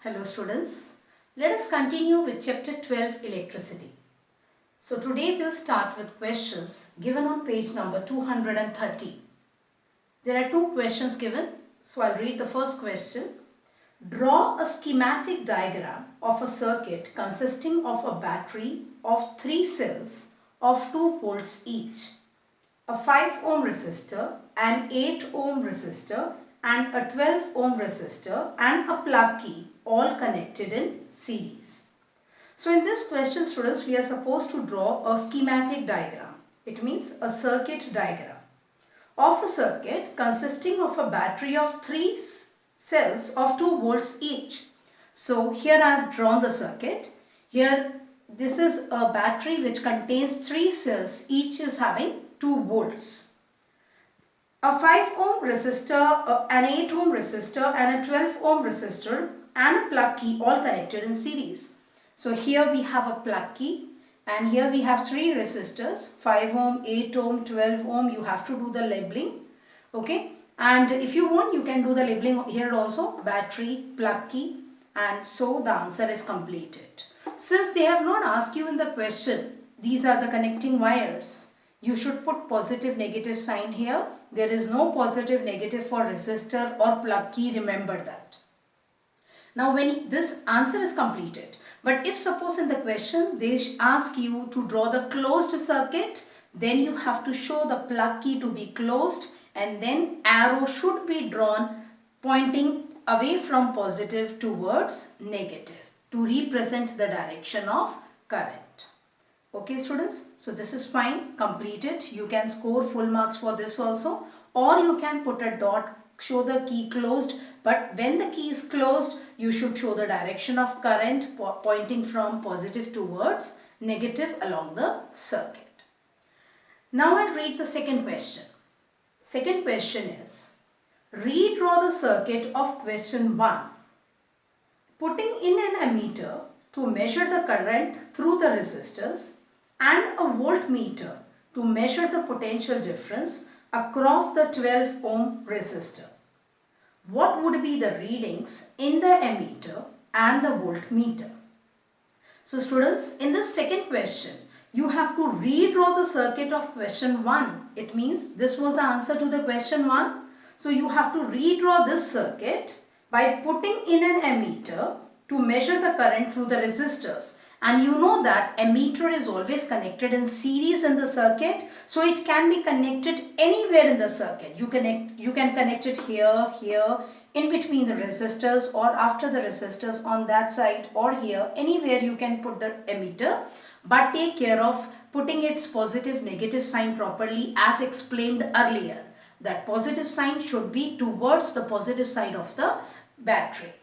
Hello students, let us continue with chapter 12 electricity. So today we'll start with questions given on page number 230. There are two questions given, so I'll read the first question. Draw a schematic diagram of a circuit consisting of a battery of 3 cells of 2 volts each, a 5 ohm resistor, an 8 ohm resistor and a 12 ohm resistor and a plug key all connected in series. So in this question students, we are supposed to draw a schematic diagram. It means a circuit diagram of a circuit consisting of a battery of 3 cells of 2 volts each. So here I have drawn the circuit. Here this is a battery which contains 3 cells, each is having 2 volts. A 5 ohm resistor, an 8 ohm resistor and a 12 ohm resistor and a plug key all connected in series. So here we have a plug key and here we have 3 resistors, 5 ohm, 8 ohm, 12 ohm. You have to do the labeling, okay? And if you want, you can do the labeling here also, battery, plug key, and so the answer is completed. Since they have not asked you in the question, these are the connecting wires. You should put positive negative sign here. There is no positive negative for resistor or plug key, remember that. Now when this answer is completed, but if suppose in the question they ask you to draw the closed circuit, then you have to show the plug key to be closed and then arrow should be drawn pointing away from positive towards negative to represent the direction of current. Okay students, so this is fine, completed. You can score full marks for this also, or you can put a dot, show the key closed, but when the key is closed, you should show the direction of current pointing from positive towards negative along the circuit. Now I'll read the second question. Second question is, redraw the circuit of question 1. Putting in an ammeter to measure the current through the resistors and a voltmeter to measure the potential difference across the 12 ohm resistor. What would be the readings in the ammeter and the voltmeter? So students, in the second question, you have to redraw the circuit of question 1. It means this was the answer to the question 1. So you have to redraw this circuit by putting in an ammeter to measure the current through the resistors. And you know that ammeter is always connected in series in the circuit, so it can be connected anywhere in the circuit. You can connect it here, here, in between the resistors or after the resistors on that side or here, anywhere you can put the ammeter, but take care of putting its positive negative sign properly as explained earlier. That positive sign should be towards the positive side of the battery.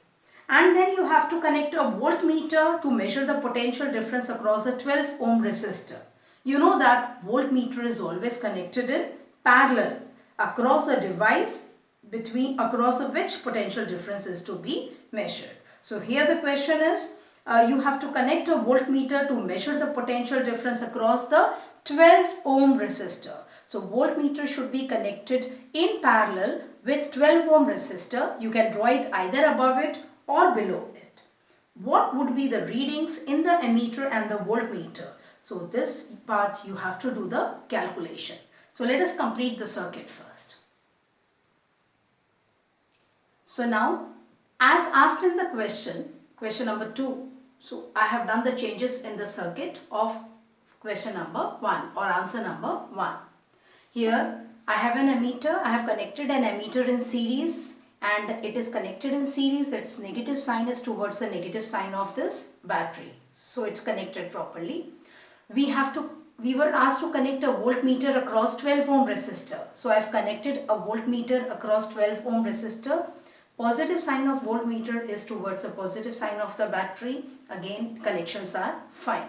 And then you have to connect a voltmeter to measure the potential difference across a 12 ohm resistor. You know that voltmeter is always connected in parallel across a device across which potential difference is to be measured. So here the question is, you have to connect a voltmeter to measure the potential difference across the 12 ohm resistor. So voltmeter should be connected in parallel with 12 ohm resistor. You can draw it either above it or below it. What would be the readings in the ammeter and the voltmeter? So this part you have to do the calculation. So let us complete the circuit first. So now, as asked in the question number 2, so I have done the changes in the circuit of question number 1 or answer number 1. Here I have an ammeter, I have connected an ammeter in series and it is connected in series. Its negative sign is towards the negative sign of this battery. So it's connected properly. We were asked to connect a voltmeter across 12 ohm resistor. So I've connected a voltmeter across 12 ohm resistor. Positive sign of voltmeter is towards the positive sign of the battery. Again, connections are fine.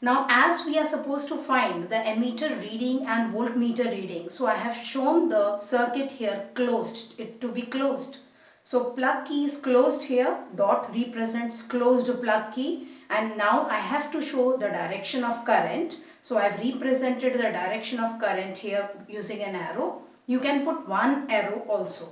Now as we are supposed to find the ammeter reading and voltmeter reading, so I have shown the circuit here closed, it to be closed. So plug key is closed here, dot represents closed plug key, and now I have to show the direction of current. So I have represented the direction of current here using an arrow. You can put one arrow also.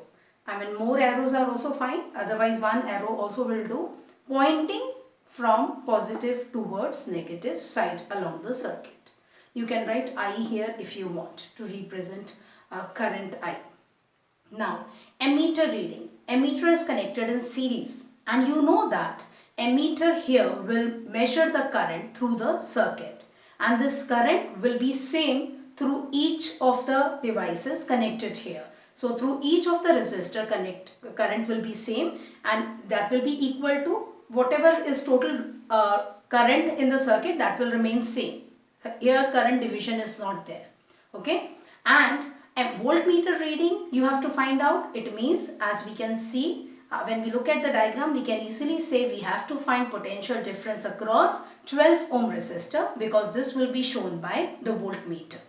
I mean more arrows are also fine, otherwise one arrow also will do. pointing from positive towards negative side along the circuit. You can write I here if you want to represent current I. Now, ammeter reading. Ammeter is connected in series, and you know that ammeter here will measure the current through the circuit, and this current will be same through each of the devices connected here. So through each of the resistor current will be same, and that will be equal to whatever is total current in the circuit, that will remain same. Here current division is not there. Okay, and a voltmeter reading you have to find out. It means, as we can see, when we look at the diagram, we can easily say we have to find potential difference across 12 ohm resistor, because this will be shown by the voltmeter.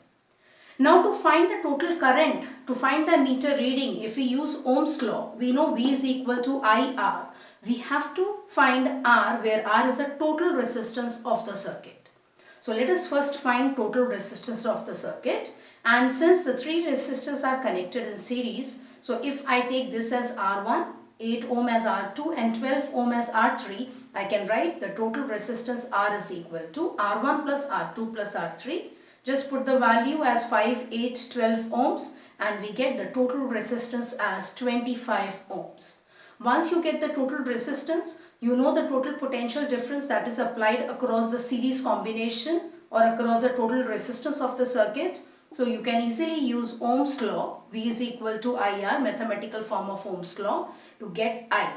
Now to find the total current, to find the meter reading, if we use Ohm's law, we know V is equal to IR. We have to find R, where R is the total resistance of the circuit. So let us first find total resistance of the circuit. And since the three resistors are connected in series, so if I take this as R1, 8 ohm as R2 and 12 ohm as R3, I can write the total resistance R is equal to R1 plus R2 plus R3. Just put the value as 5, 8, 12 ohms, and we get the total resistance as 25 ohms. Once you get the total resistance, you know the total potential difference that is applied across the series combination or across the total resistance of the circuit. So you can easily use Ohm's law, V is equal to IR, mathematical form of Ohm's law, to get I.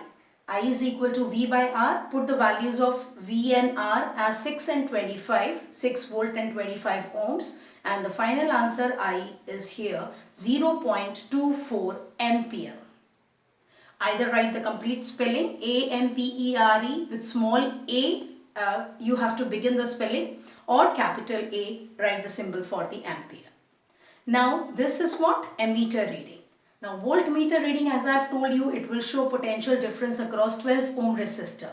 I is equal to V by R. Put the values of V and R as 6 and 25, 6 volt and 25 ohms, and the final answer I is here 0.24 ampere. Either write the complete spelling AMPERE with small a, you have to begin the spelling, or capital A, write the symbol for the ampere. Now this is what? Ammeter reading. Now voltmeter reading, as I have told you, it will show potential difference across 12 ohm resistor.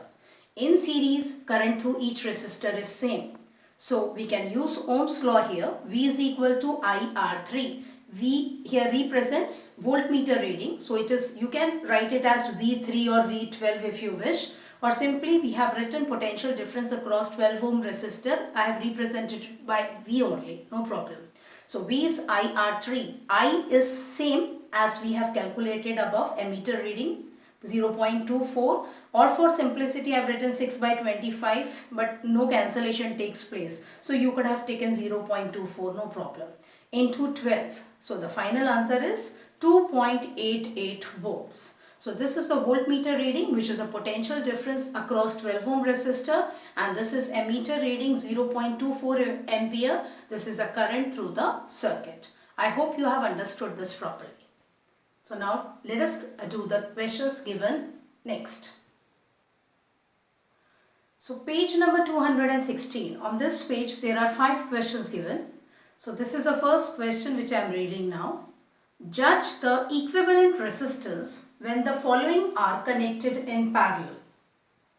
In series, current through each resistor is same. So we can use Ohm's law here. V is equal to IR3. V here represents voltmeter reading. So it is, you can write it as V3 or V12 if you wish. Or simply we have written potential difference across 12 ohm resistor. I have represented it by V only. No problem. So V is IR3. I is same as we have calculated above, ammeter reading 0.24, or for simplicity I have written 6 by 25, but no cancellation takes place. So you could have taken 0.24, no problem, into 12. So the final answer is 2.88 volts. So this is the voltmeter reading, which is a potential difference across 12 ohm resistor, and this is ammeter reading 0.24 ampere. This is a current through the circuit. I hope you have understood this properly. So now let us do the questions given next. So page number 216. On this page there are 5 questions given. So this is the first question which I am reading now. Judge the equivalent resistance when the following are connected in parallel.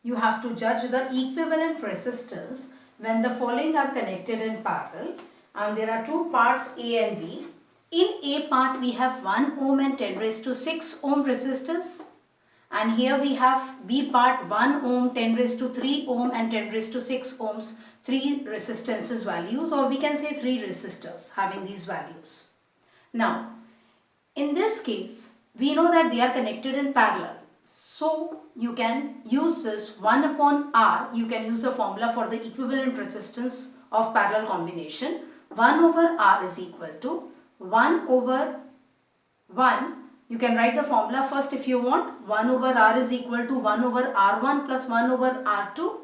You have to judge the equivalent resistors when the following are connected in parallel, and there are 2 parts, A and B. In A part we have 1 ohm and 10 raised to 6 ohm resistors, and here we have B part 1 ohm, 10 raised to 3 ohm and 10 raised to 6 ohms, 3 resistances values, or we can say 3 resistors having these values. Now in this case we know that they are connected in parallel, so you can use this 1 upon R. You can use the formula for the equivalent resistance of parallel combination. 1 over R is equal to 1 over 1. You can write the formula first if you want. 1 over R is equal to 1 over R1 plus 1 over R2.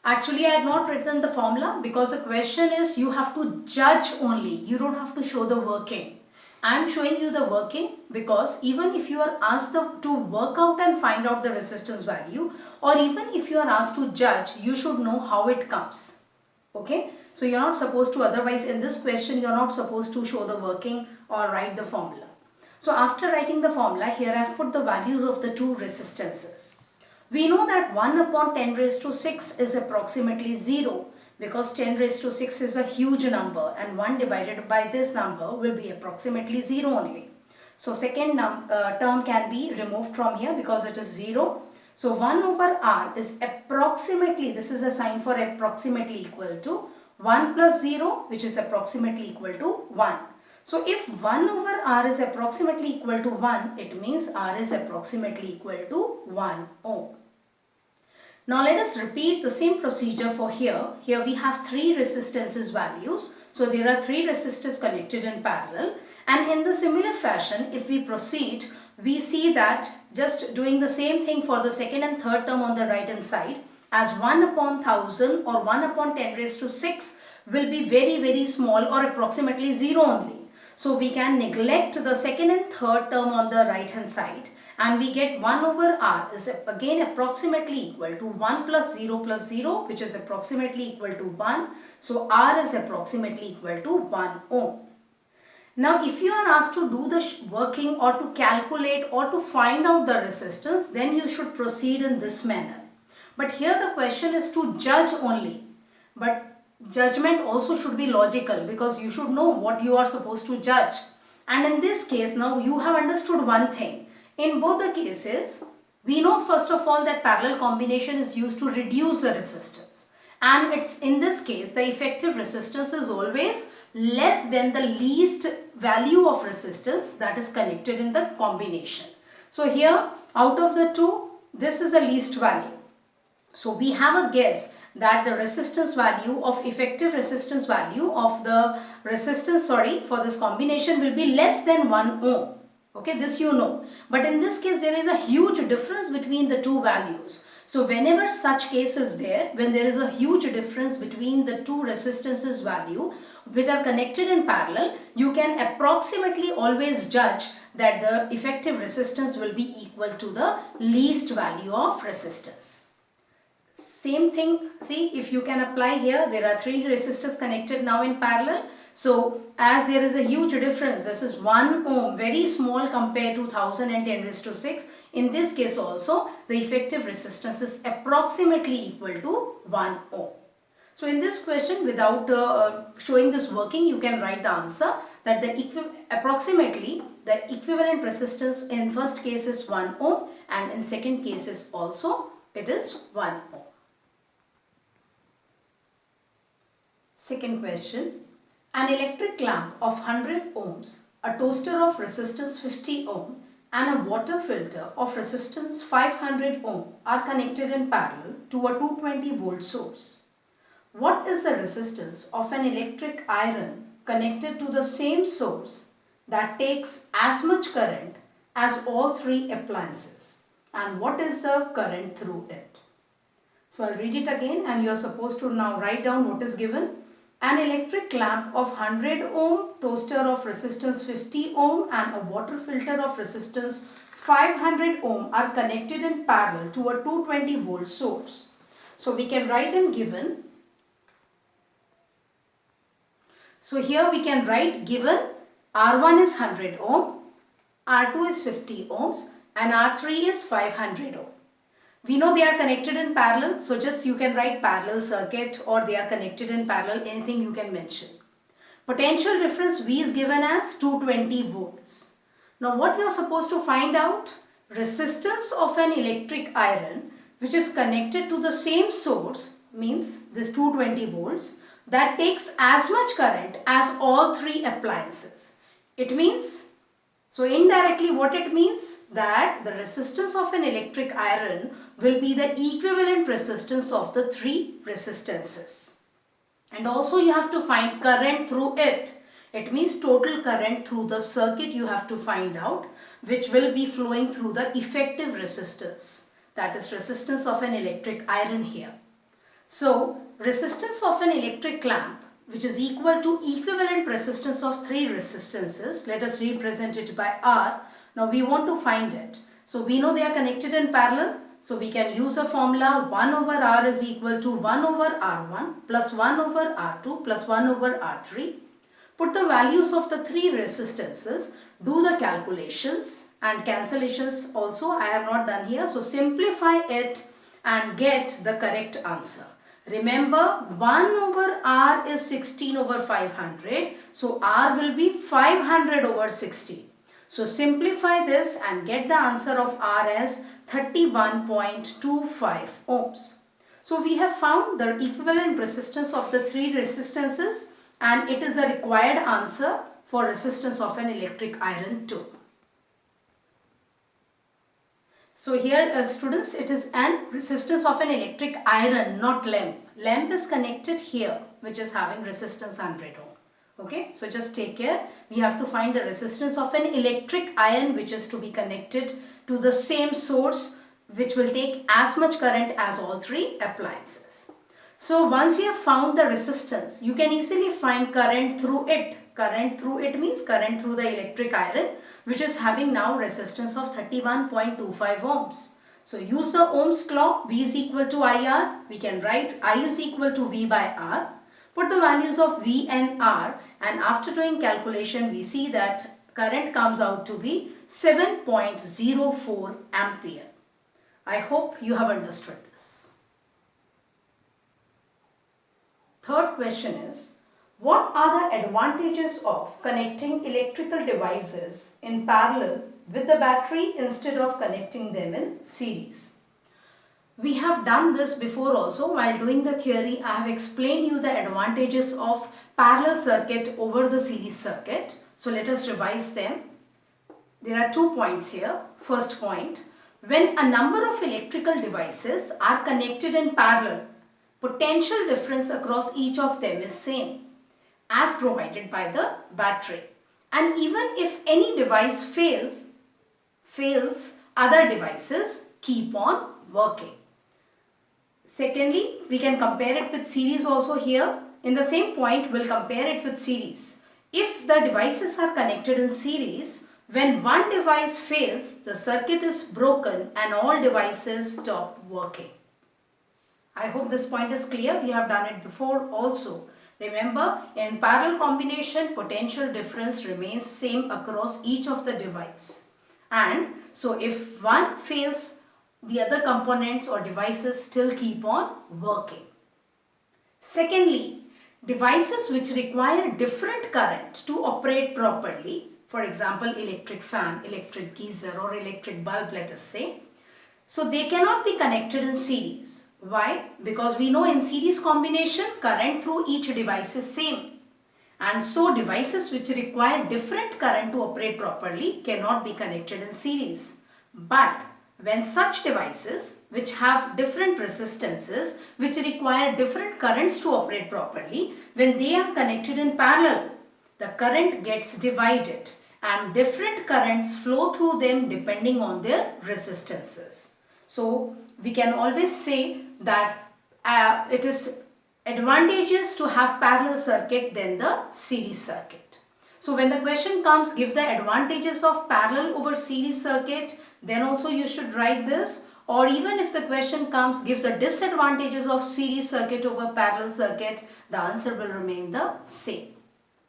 Actually, I had not written the formula because the question is you have to judge only. You don't have to show the working. I am showing you the working because even if you are asked to work out and find out the resistance value, or even if you are asked to judge, you should know how it comes. Okay, so you are not supposed to, otherwise in this question you are not supposed to show the working or write the formula. So after writing the formula, here I have put the values of the 2 resistances. We know that 1 upon 10 raised to 6 is approximately 0, because 10 raised to 6 is a huge number and 1 divided by this number will be approximately 0 only. So second term can be removed from here because it is 0. So 1 over r is approximately, this is a sign for approximately equal to 1 plus 0, which is approximately equal to 1. So if 1 over r is approximately equal to 1, it means r is approximately equal to 1 ohm. Now let us repeat the same procedure for here. Here we have 3 resistances values. So there are 3 resistors connected in parallel, and in the similar fashion if we proceed, we see that just doing the same thing for the second and third term on the right hand side, as 1 upon 1000 or 1 upon 10 raised to 6 will be very small or approximately 0 only. So we can neglect the second and third term on the right hand side, and we get 1 over r is again approximately equal to 1 plus 0 which is approximately equal to 1. So r is approximately equal to 1 ohm. Now if you are asked to do the working or to calculate or to find out the resistance, then you should proceed in this manner. But here the question is to judge only. But judgment also should be logical, because you should know what you are supposed to judge. And in this case, now you have understood one thing. In both the cases, we know first of all that parallel combination is used to reduce the resistance. And it's in this case, the effective resistance is always less than the least value of resistance that is connected in the combination. So here, out of the two, this is the least value. So we have a guess that the resistance value of effective resistance value of the resistance, for this combination will be less than 1 ohm. Okay, this you know. But in this case, there is a huge difference between the two values. So whenever such case is there, when there is a huge difference between the two resistances value which are connected in parallel, you can approximately always judge that the effective resistance will be equal to the least value of resistance. Same thing, see, if you can apply here, there are 3 resistors connected now in parallel. So as there is a huge difference, this is 1 ohm, very small compared to 1000 and 10 raised to 6. In this case also, the effective resistance is approximately equal to 1 ohm. So in this question, without showing this working, you can write the answer that approximately the equivalent resistance in first case is 1 ohm, and in second case is also it is 1 ohm. Second question. An electric lamp of 100 ohms, a toaster of resistance 50 ohm and a water filter of resistance 500 ohm are connected in parallel to a 220 volt source. What is the resistance of an electric iron connected to the same source that takes as much current as all 3 appliances, and what is the current through it? So I'll read it again, and you are supposed to now write down what is given. An electric lamp of 100 ohm, toaster of resistance 50 ohm and a water filter of resistance 500 ohm are connected in parallel to a 220 volt source. So we can write in given. So here we can write given R1 is 100 ohm, R2 is 50 ohms and R3 is 500 ohm. We know they are connected in parallel, so just you can write parallel circuit or they are connected in parallel, anything you can mention. Potential difference V is given as 220 volts. Now what you are supposed to find out? Resistance of an electric iron which is connected to the same source, means this 220 volts, that takes as much current as all 3 appliances. It means, so indirectly what it means, that the resistance of an electric iron will be the equivalent resistance of the 3 resistances. And also you have to find current through it. It means total current through the circuit you have to find out, which will be flowing through the effective resistance. That is resistance of an electric iron here. So resistance of an electric lamp, which is equal to equivalent resistance of 3 resistances. Let us represent it by R. Now we want to find it. So we know they are connected in parallel. So we can use a formula 1 over R is equal to 1 over R1 plus 1 over R2 plus 1 over R3. Put the values of the 3 resistances, do the calculations and cancellations also I have not done here. So simplify it and get the correct answer. Remember, 1 over R is 16 over 500. So R will be 500 over 16. So simplify this and get the answer of R as 31.25 ohms. So we have found the equivalent resistance of the three resistances, and it is a required answer for resistance of an electric iron too. So here students, it is an resistance of an electric iron, not lamp. Lamp is connected here, which is having resistance 100 ohm. Okay, so just take care. We have to find the resistance of an electric iron which is to be connected to the same source, which will take as much current as all three appliances. So once we have found the resistance, you can easily find current through it. Current through it means current through the electric iron, which is having now resistance of 31.25 ohms. So use the Ohm's law. V is equal to IR. We can write I is equal to V by R. Put the values of V and R, and after doing calculation we see that current comes out to be 7.04 ampere. I hope you have understood this. Third question is, what are the advantages of connecting electrical devices in parallel with the battery instead of connecting them in series? We have done this before also. While doing the theory, I have explained you the advantages of parallel circuit over the series circuit. So let us revise them. There are 2 points here. First point, when a number of electrical devices are connected in parallel, potential difference across each of them is same as provided by the battery. And even if any device fails, other devices keep on working. Secondly, we can compare it with series also here. In the same point, we'll compare it with series. If the devices are connected in series, when one device fails, the circuit is broken and all devices stop working. I hope this point is clear. We have done it before also. Remember, in parallel combination, potential difference remains same across each of the device. And so if one fails, the other components or devices still keep on working. Secondly, devices which require different current to operate properly, for example, electric fan, electric geyser or electric bulb, let us say, so they cannot be connected in series. Why? Because we know in series combination, current through each device is same. And so devices which require different current to operate properly cannot be connected in series. But when such devices which have different resistances, which require different currents to operate properly, when they are connected in parallel, the current gets divided and different currents flow through them depending on their resistances. So we can always say that it is advantageous to have parallel circuit than the series circuit. So when the question comes, give the advantages of parallel over series circuit, then also you should write this. Or even if the question comes, give the disadvantages of series circuit over parallel circuit, the answer will remain the same.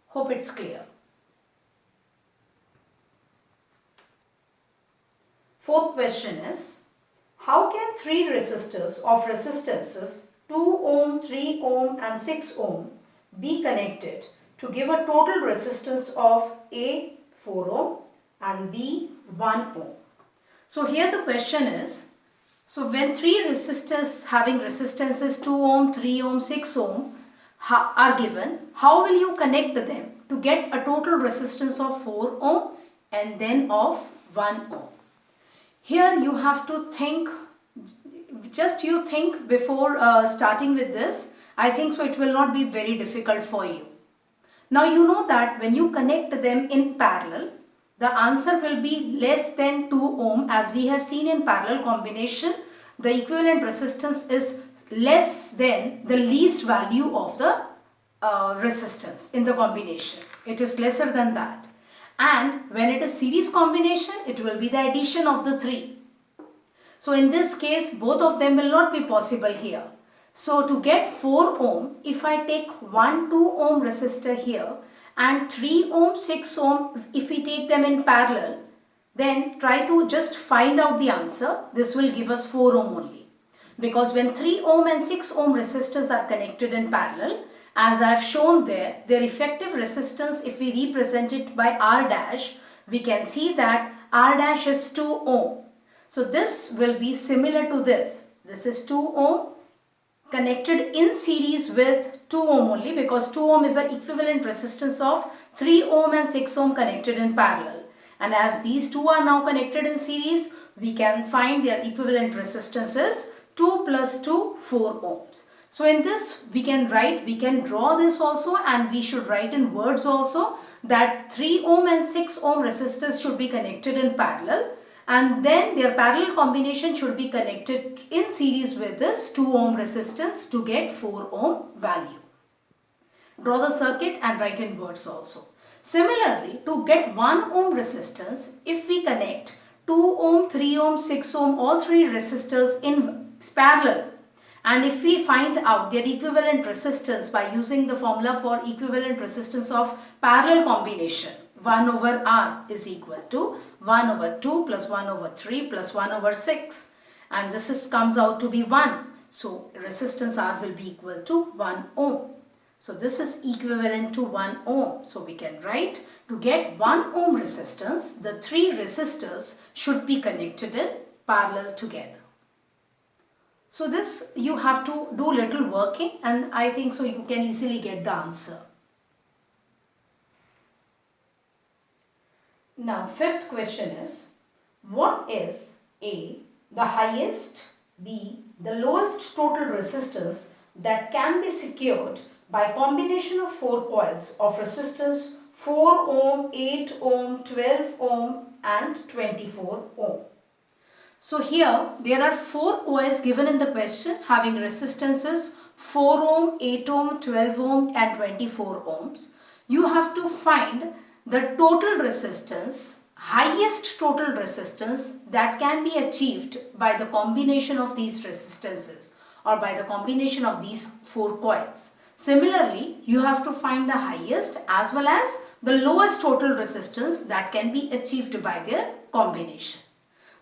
Hope it's clear. Fourth question is, how can three resistors of resistances 2 ohm, 3 ohm and 6 ohm be connected to give a total resistance of A 4 ohm and B 1 ohm? So here the question is, so when three resistors having resistances 2 ohm, 3 ohm, 6 ohm are given, how will you connect them to get a total resistance of 4 ohm and then of 1 ohm? Here you have to think, just you think before starting with this. I think so it will not be very difficult for you. Now you know that when you connect them in parallel, the answer will be less than 2 ohm. As we have seen in parallel combination, the equivalent resistance is less than the least value of the resistance in the combination. It is lesser than that. And when it is series combination, it will be the addition of the 3. So in this case, both of them will not be possible here. So to get 4 ohm, if I take 1 2 ohm resistor here and 3 ohm 6 ohm, if we take them in parallel, then try to just find out the answer. This will give us 4 ohm only. Because when 3 ohm and 6 ohm resistors are connected in parallel, as I have shown there, their effective resistance, if we represent it by R dash, we can see that R dash is 2 ohm. So this will be similar to this. This is 2 ohm connected in series with 2 ohm only, because 2 ohm is the equivalent resistance of 3 ohm and 6 ohm connected in parallel. And as these two are now connected in series, we can find their equivalent resistances 2 plus 2, 4 ohms. So in this we can draw this also, and we should write in words also that 3 ohm and 6 ohm resistors should be connected in parallel, and then their parallel combination should be connected in series with this 2 ohm resistance to get 4 ohm value. Draw the circuit and write in words also. Similarly, to get 1 ohm resistance, if we connect 2 ohm, 3 ohm, 6 ohm, all three resistors in parallel, and if we find out their equivalent resistance by using the formula for equivalent resistance of parallel combination, 1 over R is equal to 1 over 2 plus 1 over 3 plus 1 over 6, and this comes out to be 1. So resistance R will be equal to 1 ohm. So this is equivalent to 1 ohm. So we can write, to get 1 ohm resistance, the three resistors should be connected in parallel together. So this you have to do little working, and I think so you can easily get the answer. Now fifth question is, what is A, the highest, B, the lowest total resistors that can be secured by combination of 4 coils of resistors 4 ohm, 8 ohm, 12 ohm and 24 ohm. So here there are 4 coils given in the question having resistances 4 ohm, 8 ohm, 12 ohm and 24 ohms. You have to find the total resistance, highest total resistance that can be achieved by the combination of these resistances or by the combination of these 4 coils. Similarly, you have to find the highest as well as the lowest total resistance that can be achieved by their combination.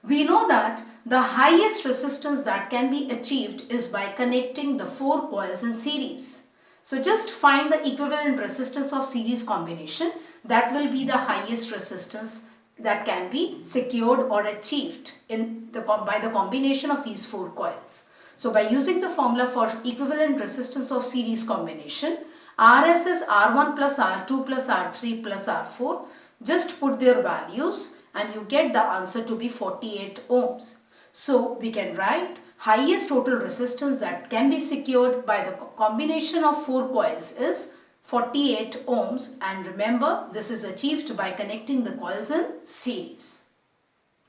We know that the highest resistance that can be achieved is by connecting the 4 coils in series. So just find the equivalent resistance of series combination. That will be the highest resistance that can be secured or achieved by the combination of these 4 coils. So by using the formula for equivalent resistance of series combination, RS is R1 plus R2 plus R3 plus R4. Just put their values and you get the answer to be 48 ohms. So we can write highest total resistance that can be secured by the combination of 4 coils is 48 ohms, and remember this is achieved by connecting the coils in series.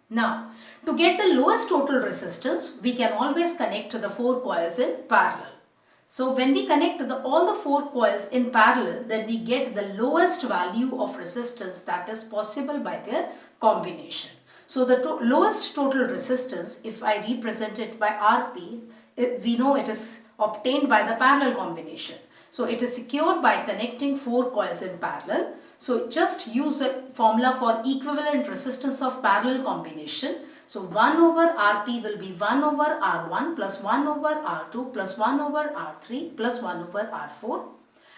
Now to get the lowest total resistance, we can always connect the 4 coils in parallel. So when we connect all the 4 coils in parallel, then we get the lowest value of resistance that is possible by their combination. So the lowest total resistance, if I represent it by Rp, we know it is obtained by the parallel combination. So it is secured by connecting 4 coils in parallel. So just use a formula for equivalent resistance of parallel combination. So 1 over Rp will be 1 over R1 plus 1 over R2 plus 1 over R3 plus 1 over R4.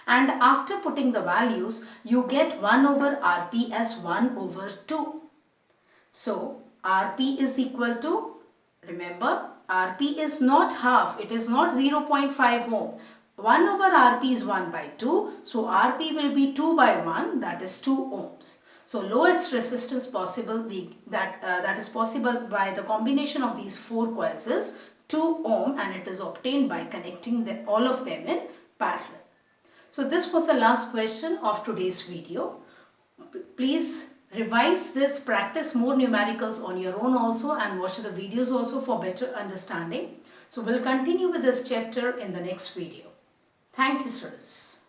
And after putting the values, you get 1 over Rp as 1 over 2. So Rp is equal to, remember, Rp is not half, it is not 0.5 ohm. 1 over Rp is 1 by 2. So Rp will be 2 by 1, that is 2 ohms. So lowest resistance possible that is possible by the combination of these 4 coils is 2 ohm, and it is obtained by connecting all of them in parallel. So this was the last question of today's video. Please revise this, practice more numericals on your own also, and watch the videos also for better understanding. So we'll continue with this chapter in the next video. Thank you, students.